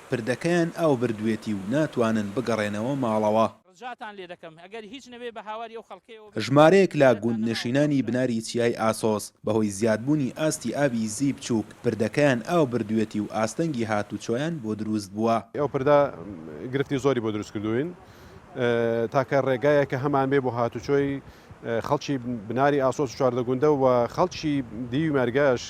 پردەکەیان ئاو بردوێتی و ناتوانن بگەڕێنەوە ماڵەوە. ژمارەیەک لە گوندنشینانی بناری چیای ئاسۆس بەهۆی زیادبوونی ئاستی ئاوی زی بچووک پردەکەیان ئاو بردوێتی و ئاستەنگی هاتوچۆیان بۆ دروست بووە. ئەو پردا گرفتی زۆری بۆ دروست کردوین تاکە ڕێگایە کە هەمان بێ بۆ هاتوچۆی خەڵکی بناری ئاسۆس و چواردە گوندە و خەڵکی دیوی مەرگەش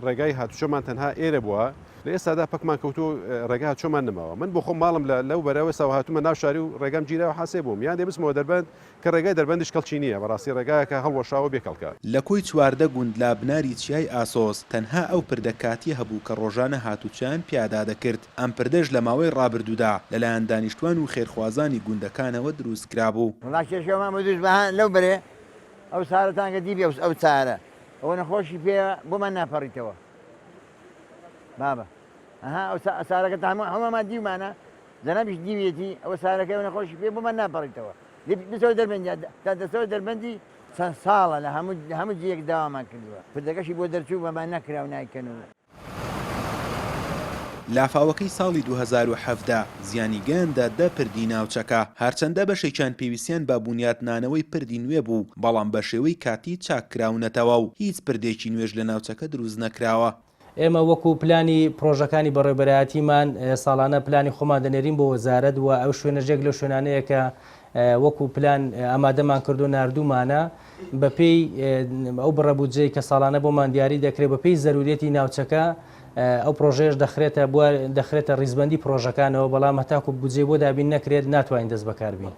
ڕێگای هاتوچۆمان تەنها ئێرە بووە. لە ئێستادا پەکمان کەوتو ڕێگا هاتوچۆمان نەماوە. من بۆ خۆم ماڵم لەو بەرەوە ساو هاتوومە ناو شاری و ڕێگام گیراوە حاسێ بووم یان دەبستمەوە دەربەند کە ڕێگای دەربەندیش کەڵکی نییە بەڕاستی ڕێگایەکە هەڵوەشاوە بێکەڵکە. لە کۆی چواردە گوند لا بناری چیای ئاسۆس تەنها ئەو پردەکاتی هەبوو کە ڕۆژانە هاتوچیان پیادا دەکرد. ئەم پردەش لە ماوەی ڕابردوودا لەلایەن دانیشتوان و خێرخوازانی گوندەکانەوە دروست کرابوو. لەو بەرێ ئەو سارەتانکە دیبێ ئەو چارە ئەوە نەخۆشی پێ بۆمان ناپەڕیتەوە بابە ئەو سارەکە هەمومان دیومانە زەنابیش دیوێتی ئەوە سارەکە نەخۆشی پێ بۆمان ناپەڕیتەوە دەسەوە دەربەندی تا دەسەوە دەربەندی چەند ساڵە لە هەموو جیەک داوامان کردووە پردەکەشی بۆ دەرچوو بەمان نەکرا و نایکەنەوە. لافاوەکەی ساڵی 2017 زیانی گەیاندا دە پردی ناوچەکە هەرچەندە بەشێکیان پێویستیان بە بوونیاتنانەوەی پردی نوێ بوو بەڵام بە شێوەی کاتی چاکراونەتەوە و هیچ پردێکی نوێژ لە ناوچەکە دروست نەکراوە. ئێمە وەکو پلانی پرۆژەکانی بەڕێوەبەرایەتیمان ساڵانە پلانی خۆمان دەنێرین بۆ وەزارەت و ئەو شوێنەژێک لەو شوێنانەیە کە وەکو پلان ئامادەمان کردو نردومانە بەپێی ئەو بڕەبوجەی کە ساڵانە بۆمان دیاری دەکرێت بەپێی زەرورەتی ناوچەکە ئەو پرۆژێش دەخرێتە ڕیزبەندی پرۆژەکانەوە بەڵام هەتاکو بودجێ بۆ دابین نەکرێت ناتوانین دەست بەکاربین.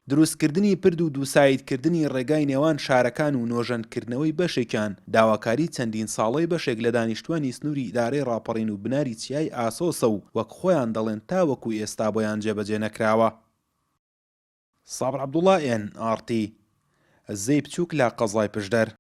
دروستکردنی پرد و دووسایدکردنی ڕێگای نێوان شارەکان و نۆژەندکردنەوەی بەشێکیان داواکاری چەندین ساڵەی بەشێک لە دانیشتوانی سنووری ئیدارەی ڕاپەڕین و بناری چیای ئاسۆسە و وەک خۆیان دەڵێن تاوەکو ئێستا بۆیان جێبەجێ نەکراوە. سابر عەبدوڵڵا NRT زەی بچووک لە قەزای پشدەر.